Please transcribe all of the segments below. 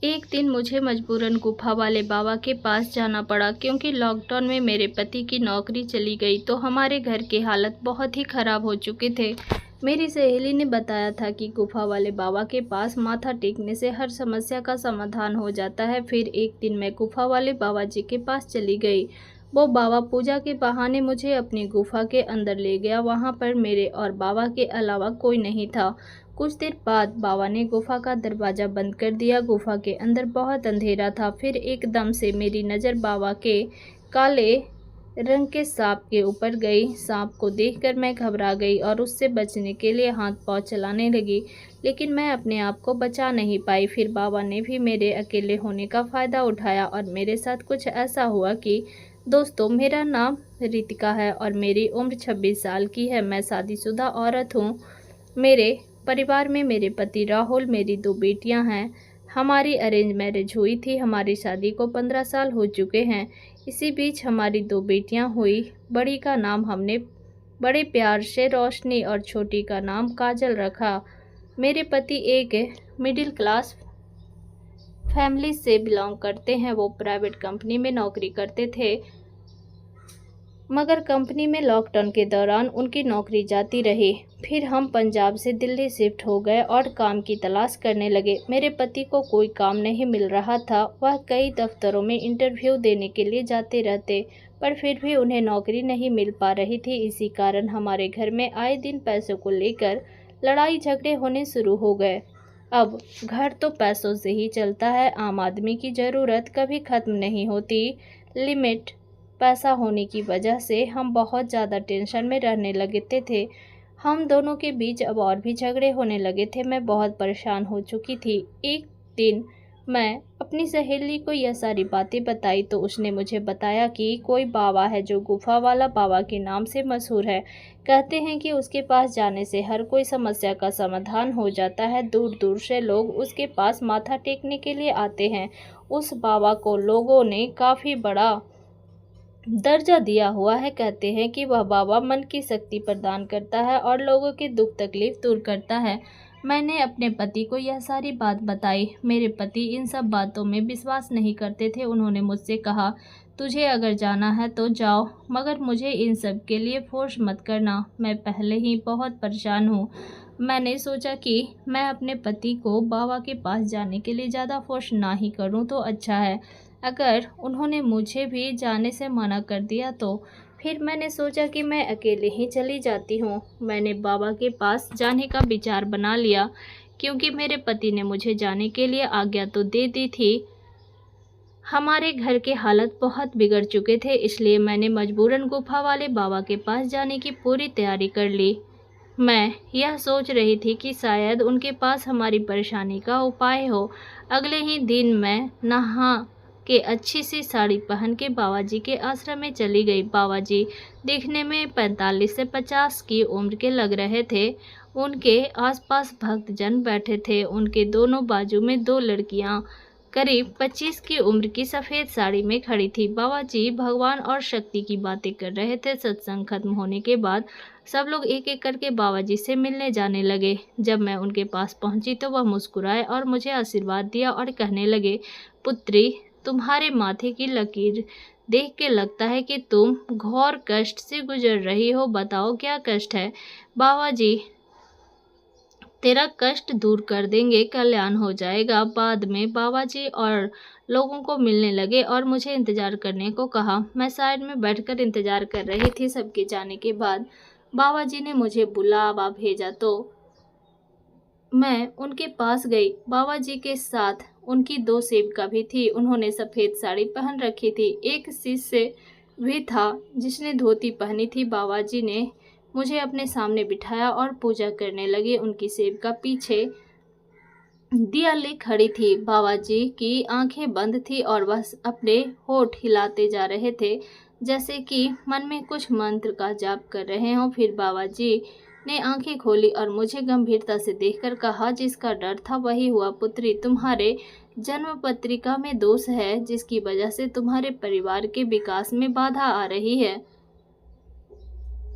एक दिन मुझे मजबूरन गुफा वाले बाबा के पास जाना पड़ा क्योंकि लॉकडाउन में मेरे पति की नौकरी चली गई तो हमारे घर के हालत बहुत ही ख़राब हो चुके थे। मेरी सहेली ने बताया था कि गुफा वाले बाबा के पास माथा टेकने से हर समस्या का समाधान हो जाता है। फिर एक दिन मैं गुफा वाले बाबा जी के पास चली गई। वो बाबा पूजा के बहाने मुझे अपनी गुफा के अंदर ले गया। वहाँ पर मेरे और बाबा के अलावा कोई नहीं था। कुछ देर बाद बाबा ने गुफा का दरवाज़ा बंद कर दिया। गुफा के अंदर बहुत अंधेरा था। फिर एकदम से मेरी नज़र बाबा के काले रंग के सांप के ऊपर गई। सांप को देखकर मैं घबरा गई और उससे बचने के लिए हाथ पांव चलाने लगी, लेकिन मैं अपने आप को बचा नहीं पाई। फिर बाबा ने भी मेरे अकेले होने का फ़ायदा उठाया और मेरे साथ कुछ ऐसा हुआ कि दोस्तों, मेरा नाम रितिका है और मेरी उम्र 26 साल की है। मैं शादीशुदा औरत हूँ। मेरे परिवार में मेरे पति राहुल, मेरी 2 बेटियां हैं। हमारी अरेंज मैरिज हुई थी। हमारी शादी को 15 साल हो चुके हैं। इसी बीच हमारी 2 बेटियां हुई। बड़ी का नाम हमने बड़े प्यार से रोशनी और छोटी का नाम काजल रखा। मेरे पति एक मिडिल क्लास फैमिली से बिलोंग करते हैं। वो प्राइवेट कंपनी में नौकरी करते थे, मगर कंपनी में लॉकडाउन के दौरान उनकी नौकरी जाती रही। फिर हम पंजाब से दिल्ली शिफ्ट हो गए और काम की तलाश करने लगे। मेरे पति को कोई काम नहीं मिल रहा था। वह कई दफ्तरों में इंटरव्यू देने के लिए जाते रहते, पर फिर भी उन्हें नौकरी नहीं मिल पा रही थी। इसी कारण हमारे घर में आए दिन पैसों को लेकर लड़ाई झगड़े होने शुरू हो गए। अब घर तो पैसों से ही चलता है। आम आदमी की ज़रूरत कभी ख़त्म नहीं होती। लिमिट पैसा होने की वजह से हम बहुत ज़्यादा टेंशन में रहने लगे थे। हम दोनों के बीच अब और भी झगड़े होने लगे थे। मैं बहुत परेशान हो चुकी थी। एक दिन मैं अपनी सहेली को यह सारी बातें बताई तो उसने मुझे बताया कि कोई बाबा है जो गुफा वाला बाबा के नाम से मशहूर है। कहते हैं कि उसके पास जाने से हर कोई समस्या का समाधान हो जाता है। दूर दूर से लोग उसके पास माथा टेकने के लिए आते हैं। उस बाबा को लोगों ने काफ़ी बड़ा दर्जा दिया हुआ है। कहते हैं कि वह बाबा मन की शक्ति प्रदान करता है और लोगों के दुख तकलीफ दूर करता है। मैंने अपने पति को यह सारी बात बताई। मेरे पति इन सब बातों में विश्वास नहीं करते थे। उन्होंने मुझसे कहा, तुझे अगर जाना है तो जाओ, मगर मुझे इन सब के लिए फोर्स मत करना। मैं पहले ही बहुत परेशान हूँ। मैंने सोचा कि मैं अपने पति को बाबा के पास जाने के लिए ज़्यादा फोर्स ना ही करूँ तो अच्छा है। अगर उन्होंने मुझे भी जाने से मना कर दिया तो फिर मैंने सोचा कि मैं अकेले ही चली जाती हूँ। मैंने बाबा के पास जाने का विचार बना लिया क्योंकि मेरे पति ने मुझे जाने के लिए आज्ञा तो दे दी थी। हमारे घर के हालत बहुत बिगड़ चुके थे, इसलिए मैंने मजबूरन गुफा वाले बाबा के पास जाने की पूरी तैयारी कर ली। मैं यह सोच रही थी कि शायद उनके पास हमारी परेशानी का उपाय हो। अगले ही दिन मैं नहा के अच्छी सी साड़ी पहन के बाबा जी के आश्रम में चली गई। बाबा जी देखने में 45 से 50 की उम्र के लग रहे थे। उनके आसपास भक्तजन बैठे थे। उनके दोनों बाजू में 2 लड़कियां करीब 25 की उम्र की सफ़ेद साड़ी में खड़ी थी। बाबा जी भगवान और शक्ति की बातें कर रहे थे। सत्संग खत्म होने के बाद सब लोग एक एक करके बाबा जी से मिलने जाने लगे। जब मैं उनके पास पहुंची तो वह मुस्कुराए और मुझे आशीर्वाद दिया और कहने लगे, पुत्री, तुम्हारे माथे की लकीर देख के लगता है कि तुम घोर कष्ट से गुजर रही हो। बताओ क्या कष्ट है? बाबा जी तेरा कष्ट दूर कर देंगे, कल्याण हो जाएगा। बाद में बाबा जी और लोगों को मिलने लगे और मुझे इंतज़ार करने को कहा। मैं साइड में बैठकर इंतज़ार कर रही थी। सबके जाने के बाद बाबा जी ने मुझे बुलावा भेजा तो मैं उनके पास गई। बाबा जी के साथ उनकी 2 सेविका भी थी। उन्होंने सफ़ेद साड़ी पहन रखी थी। एक शिष्य भी था जिसने धोती पहनी थी। बाबा जी ने मुझे अपने सामने बिठाया और पूजा करने लगे। उनकी सेविका पीछे दिया ले खड़ी थी। बाबा जी की आंखें बंद थी और वह अपने होठ हिलाते जा रहे थे जैसे कि मन में कुछ मंत्र का जाप कर रहे हों। फिर बाबा जी ने आंखें खोली और मुझे गंभीरता से देखकर कहा, जिसका डर था वही हुआ। पुत्री, तुम्हारे जन्म पत्रिका में दोष है जिसकी वजह से तुम्हारे परिवार के विकास में बाधा आ रही है।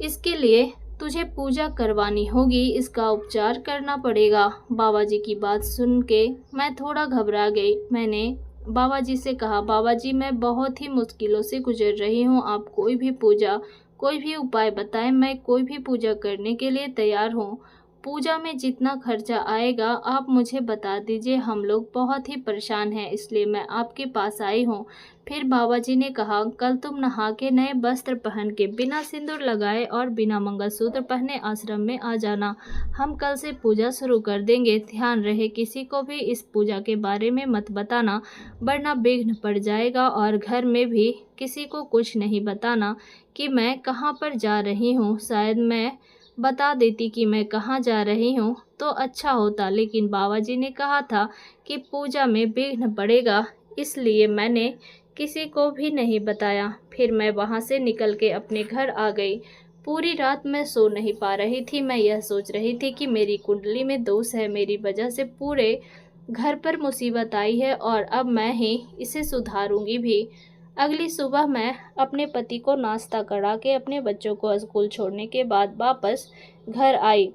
इसके लिए तुझे पूजा करवानी होगी, इसका उपचार करना पड़ेगा। बाबा जी की बात सुन के मैं थोड़ा घबरा गई। मैंने बाबा जी से कहा, बाबा जी मैं बहुत ही मुश्किलों से गुजर रही हूँ, आप कोई भी उपाय बताएं, मैं कोई भी पूजा करने के लिए तैयार हूँ। पूजा में जितना खर्चा आएगा आप मुझे बता दीजिए, हम लोग बहुत ही परेशान हैं, इसलिए मैं आपके पास आई हूँ। फिर बाबा जी ने कहा, कल तुम नहा के नए वस्त्र पहन के बिना सिंदूर लगाए और बिना मंगलसूत्र पहने आश्रम में आ जाना। हम कल से पूजा शुरू कर देंगे। ध्यान रहे किसी को भी इस पूजा के बारे में मत बताना, वरना विघ्न पड़ जाएगा। और घर में भी किसी को कुछ नहीं बताना कि मैं कहाँ पर जा रही हूँ। शायद मैं बता देती कि मैं कहाँ जा रही हूँ तो अच्छा होता, लेकिन बाबा जी ने कहा था कि पूजा में विघ्न पड़ेगा, इसलिए मैंने किसी को भी नहीं बताया। फिर मैं वहाँ से निकल के अपने घर आ गई। पूरी रात मैं सो नहीं पा रही थी। मैं यह सोच रही थी कि मेरी कुंडली में दोष है, मेरी वजह से पूरे घर पर मुसीबत आई है और अब मैं ही इसे सुधारूंगी भी। अगली सुबह मैं अपने पति को नाश्ता करा के अपने बच्चों को स्कूल छोड़ने के बाद वापस घर आई।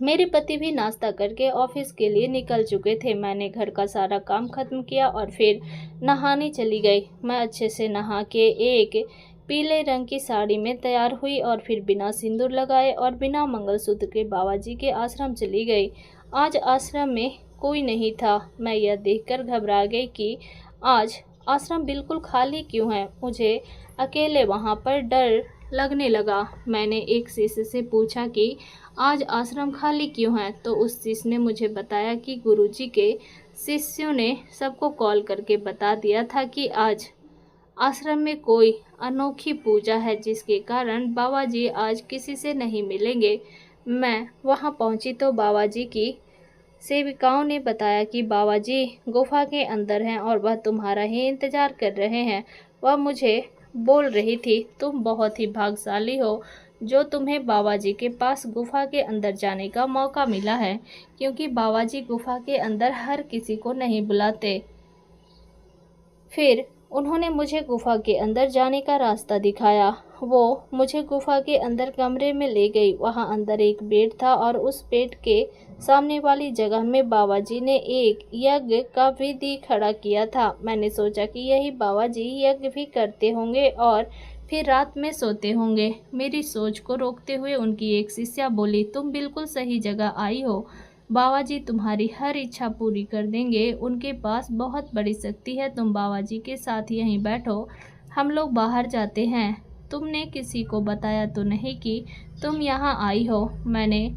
मेरे पति भी नाश्ता करके ऑफिस के लिए निकल चुके थे। मैंने घर का सारा काम खत्म किया और फिर नहाने चली गई। मैं अच्छे से नहा के एक पीले रंग की साड़ी में तैयार हुई और फिर बिना सिंदूर लगाए और बिना मंगलसूत्र के बाबा जी के आश्रम चली गई। आज आश्रम में कोई नहीं था। मैं यह देखकर घबरा गई कि आज आश्रम बिल्कुल खाली क्यों है। मुझे अकेले वहाँ पर डर लगने लगा। मैंने एक शिष्य से पूछा कि आज आश्रम खाली क्यों है, तो उस शिष्य ने मुझे बताया कि गुरुजी के शिष्यों ने सबको कॉल करके बता दिया था कि आज आश्रम में कोई अनोखी पूजा है, जिसके कारण बाबा जी आज किसी से नहीं मिलेंगे। मैं वहां पहुंची तो बाबा जी की सेविकाओं ने बताया कि बाबा जी गुफा के अंदर हैं और वह तुम्हारा ही इंतजार कर रहे हैं। वह मुझे बोल रही थी, तुम बहुत ही भाग्यशाली हो जो तुम्हें बाबा जी के पास गुफा के अंदर जाने का मौका मिला है, क्योंकि बाबा जी गुफा के अंदर हर किसी को नहीं बुलाते। फिर उन्होंने मुझे गुफा के अंदर जाने का रास्ता दिखाया। वो मुझे गुफा के अंदर कमरे में ले गई। वहाँ अंदर एक बेड था और उस बेड के सामने वाली जगह में बाबा जी ने एक यज्ञ का विधि खड़ा किया था। मैंने सोचा कि यही बाबा जी यज्ञ भी करते होंगे और फिर रात में सोते होंगे। मेरी सोच को रोकते हुए उनकी एक शिष्या बोली, तुम बिल्कुल सही जगह आई हो, बाबा जी तुम्हारी हर इच्छा पूरी कर देंगे। उनके पास बहुत बड़ी शक्ति है। तुम बाबा जी के साथ यहीं बैठो, हम लोग बाहर जाते हैं। तुमने किसी को बताया तो नहीं कि तुम यहाँ आई हो? मैंने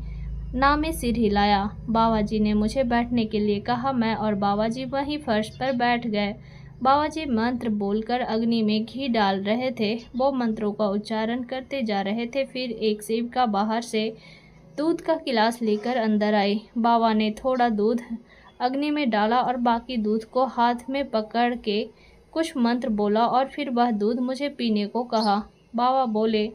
ना में सिर हिलाया। बाबा जी ने मुझे बैठने के लिए कहा। मैं और बाबा जी वहीं फर्श पर बैठ गए। बाबा जी मंत्र बोलकर अग्नि में घी डाल रहे थे। वो मंत्रों का उच्चारण करते जा रहे थे। फिर एक सेवका बाहर से दूध का गिलास लेकर अंदर आई। बाबा ने थोड़ा दूध अग्नि में डाला और बाकी दूध को हाथ में पकड़ के कुछ मंत्र बोला और फिर वह दूध मुझे पीने को कहा। बाबा बोले,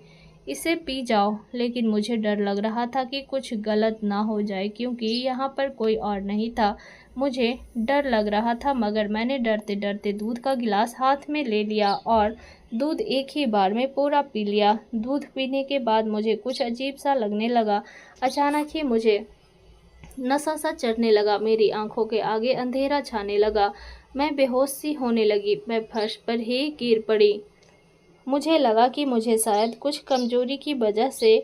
इसे पी जाओ, लेकिन मुझे डर लग रहा था कि कुछ गलत ना हो जाए, क्योंकि यहाँ पर कोई और नहीं था। मुझे डर लग रहा था, मगर मैंने डरते डरते दूध का गिलास हाथ में ले लिया और दूध एक ही बार में पूरा पी लिया। दूध पीने के बाद मुझे कुछ अजीब सा लगने लगा। अचानक ही मुझे नशा सा चढ़ने लगा। मेरी आंखों के आगे अंधेरा छाने लगा। मैं बेहोश सी होने लगी। मैं फर्श पर ही गिर पड़ी। मुझे लगा कि मुझे शायद कुछ कमजोरी की वजह से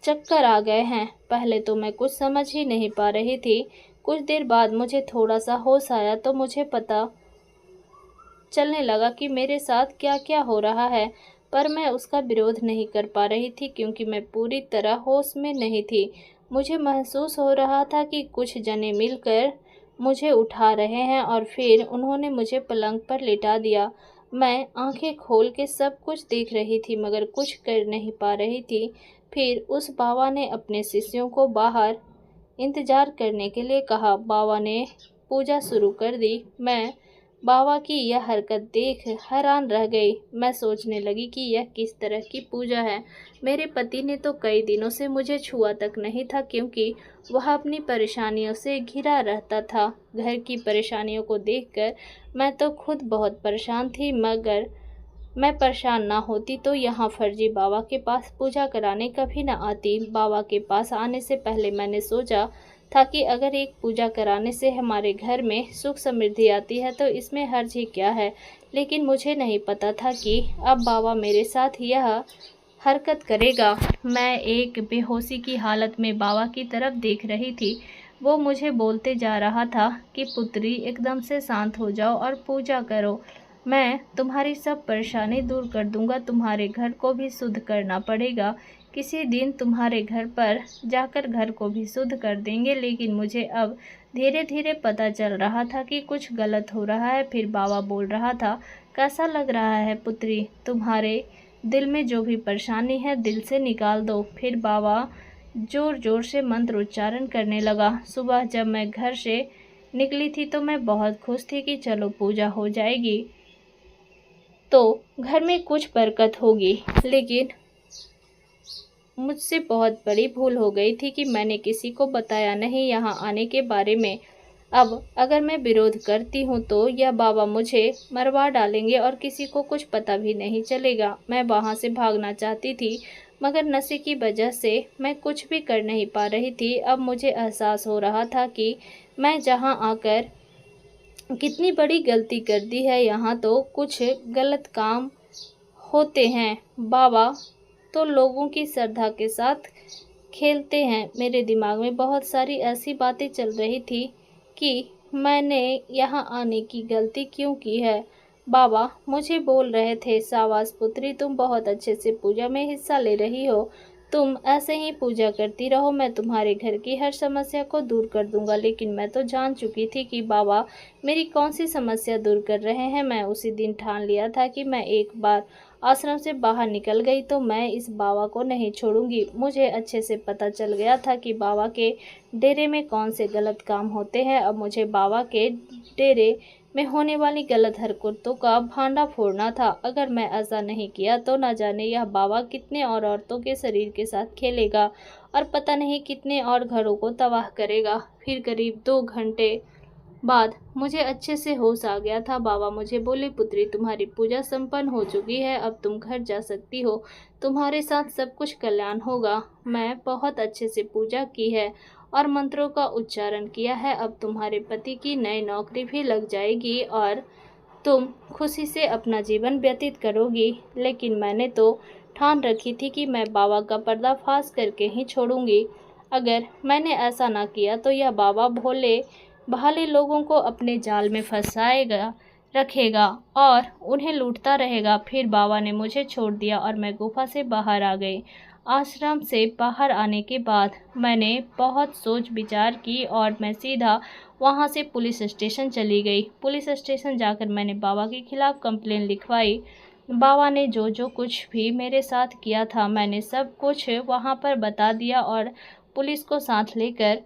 चक्कर आ गए हैं। पहले तो मैं कुछ समझ ही नहीं पा रही थी। कुछ देर बाद मुझे थोड़ा सा होश आया तो मुझे पता चलने लगा कि मेरे साथ क्या क्या हो रहा है, पर मैं उसका विरोध नहीं कर पा रही थी क्योंकि मैं पूरी तरह होश में नहीं थी। मुझे महसूस हो रहा था कि कुछ जने मिलकर मुझे उठा रहे हैं और फिर उन्होंने मुझे पलंग पर लेटा दिया। मैं आंखें खोल के सब कुछ देख रही थी, मगर कुछ कर नहीं पा रही थी। फिर उस बाबा ने अपने शिष्यों को बाहर इंतजार करने के लिए कहा। बाबा ने पूजा शुरू कर दी। मैं बाबा की यह हरकत देख हैरान रह गई। मैं सोचने लगी कि यह किस तरह की पूजा है। मेरे पति ने तो कई दिनों से मुझे छुआ तक नहीं था, क्योंकि वह अपनी परेशानियों से घिरा रहता था। घर की परेशानियों को देखकर मैं तो खुद बहुत परेशान थी, मगर मैं परेशान ना होती तो यहाँ फर्जी बाबा के पास पूजा कराने कभी ना आती। बाबा के पास आने से पहले मैंने सोचा था कि अगर एक पूजा कराने से हमारे घर में सुख समृद्धि आती है तो इसमें हर्ज ही क्या है। लेकिन मुझे नहीं पता था कि अब बाबा मेरे साथ यह हरकत करेगा। मैं एक बेहोशी की हालत में बाबा की तरफ देख रही थी। वो मुझे बोलते जा रहा था कि पुत्री, एकदम से शांत हो जाओ और पूजा करो। मैं तुम्हारी सब परेशानी दूर कर दूंगा। तुम्हारे घर को भी शुद्ध करना पड़ेगा। किसी दिन तुम्हारे घर पर जाकर घर को भी शुद्ध कर देंगे। लेकिन मुझे अब धीरे धीरे पता चल रहा था कि कुछ गलत हो रहा है। फिर बाबा बोल रहा था, कैसा लग रहा है पुत्री? तुम्हारे दिल में जो भी परेशानी है दिल से निकाल दो। फिर बाबा जोर जोर से मंत्र उच्चारण करने लगा। सुबह जब मैं घर से निकली थी तो मैं बहुत खुश थी कि चलो पूजा हो जाएगी तो घर में कुछ बरकत होगी। लेकिन मुझसे बहुत बड़ी भूल हो गई थी कि मैंने किसी को बताया नहीं यहाँ आने के बारे में। अब अगर मैं विरोध करती हूँ तो यह बाबा मुझे मरवा डालेंगे और किसी को कुछ पता भी नहीं चलेगा। मैं वहाँ से भागना चाहती थी मगर नशे की वजह से मैं कुछ भी कर नहीं पा रही थी। अब मुझे एहसास हो रहा था कि मैं जहाँ आकर कितनी बड़ी गलती कर दी है। यहाँ तो कुछ गलत काम होते हैं। बाबा तो लोगों की श्रद्धा के साथ खेलते हैं। मेरे दिमाग में बहुत सारी ऐसी बातें चल रही थी कि मैंने यहाँ आने की गलती क्यों की है। बाबा मुझे बोल रहे थे, शाबाश पुत्री, तुम बहुत अच्छे से पूजा में हिस्सा ले रही हो। तुम ऐसे ही पूजा करती रहो, मैं तुम्हारे घर की हर समस्या को दूर कर दूंगा। लेकिन मैं तो जान चुकी थी कि बाबा मेरी कौन सी समस्या दूर कर रहे हैं। मैं उसी दिन ठान लिया था कि मैं एक बार आश्रम से बाहर निकल गई तो मैं इस बाबा को नहीं छोड़ूंगी। मुझे अच्छे से पता चल गया था कि बाबा के डेरे में कौन से गलत काम होते हैं। अब मुझे बाबा के डेरे में होने वाली गलत हरकतों का भांडा फोड़ना था। अगर मैं ऐसा नहीं किया तो न जाने यह बाबा कितने और औरतों के शरीर के साथ खेलेगा और पता नहीं कितने और घरों को तबाह करेगा। फिर करीब 2 घंटे बाद मुझे अच्छे से होश आ गया था। बाबा मुझे बोले, पुत्री, तुम्हारी पूजा संपन्न हो चुकी है, अब तुम घर जा सकती हो। तुम्हारे साथ सब कुछ कल्याण होगा। मैं बहुत अच्छे से पूजा की है और मंत्रों का उच्चारण किया है। अब तुम्हारे पति की नई नौकरी भी लग जाएगी और तुम खुशी से अपना जीवन व्यतीत करोगी। लेकिन मैंने तो ठान रखी थी कि मैं बाबा का पर्दाफाश करके ही छोड़ूंगी। अगर मैंने ऐसा ना किया तो यह बाबा भोले भाले लोगों को अपने जाल में फंसाएगा रखेगा और उन्हें लूटता रहेगा। फिर बाबा ने मुझे छोड़ दिया और मैं गुफा से बाहर आ गई। आश्रम से बाहर आने के बाद मैंने बहुत सोच विचार की और मैं सीधा वहां से पुलिस स्टेशन चली गई। पुलिस स्टेशन जाकर मैंने बाबा के खिलाफ कंप्लेन लिखवाई। बाबा ने जो जो कुछ भी मेरे साथ किया था मैंने सब कुछ वहां पर बता दिया और पुलिस को साथ लेकर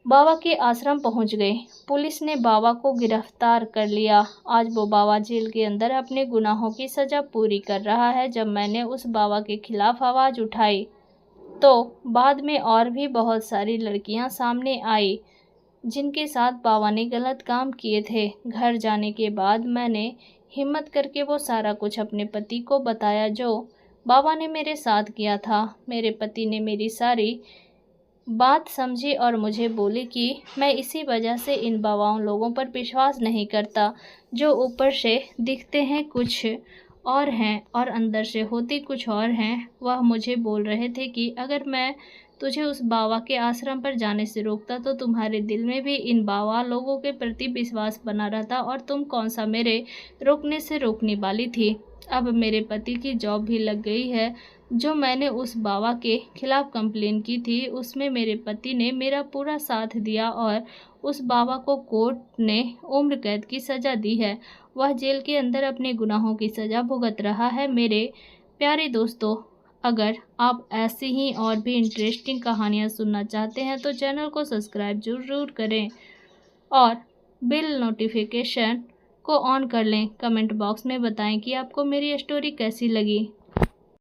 बाबा के आश्रम पहुंच गए। पुलिस ने बाबा को गिरफ्तार कर लिया। आज वो बाबा जेल के अंदर अपने गुनाहों की सजा पूरी कर रहा है। जब मैंने उस बाबा के खिलाफ आवाज़ उठाई तो बाद में और भी बहुत सारी लड़कियां सामने आई जिनके साथ बाबा ने गलत काम किए थे। घर जाने के बाद मैंने हिम्मत करके वो सारा कुछ अपने पति को बताया जो बाबा ने मेरे साथ किया था। मेरे पति ने मेरी सारी बात समझी और मुझे बोली कि मैं इसी वजह से इन बाबाओं लोगों पर विश्वास नहीं करता जो ऊपर से दिखते हैं कुछ और हैं और अंदर से होते कुछ और हैं। वह मुझे बोल रहे थे कि अगर मैं तुझे उस बाबा के आश्रम पर जाने से रोकता तो तुम्हारे दिल में भी इन बाबा लोगों के प्रति विश्वास बना रहता और तुम कौन सा मेरे रोकने से रोकने वाली थी। अब मेरे पति की जॉब भी लग गई है। जो मैंने उस बाबा के खिलाफ कंप्लेन की थी उसमें मेरे पति ने मेरा पूरा साथ दिया और उस बाबा को कोर्ट ने उम्र कैद की सज़ा दी है। वह जेल के अंदर अपने गुनाहों की सज़ा भुगत रहा है। मेरे प्यारे दोस्तों, अगर आप ऐसी ही और भी इंटरेस्टिंग कहानियाँ सुनना चाहते हैं तो चैनल को सब्सक्राइब जरूर करें और बेल नोटिफिकेशन को ऑन कर लें। कमेंट बॉक्स में बताएं कि आपको मेरी स्टोरी कैसी लगी।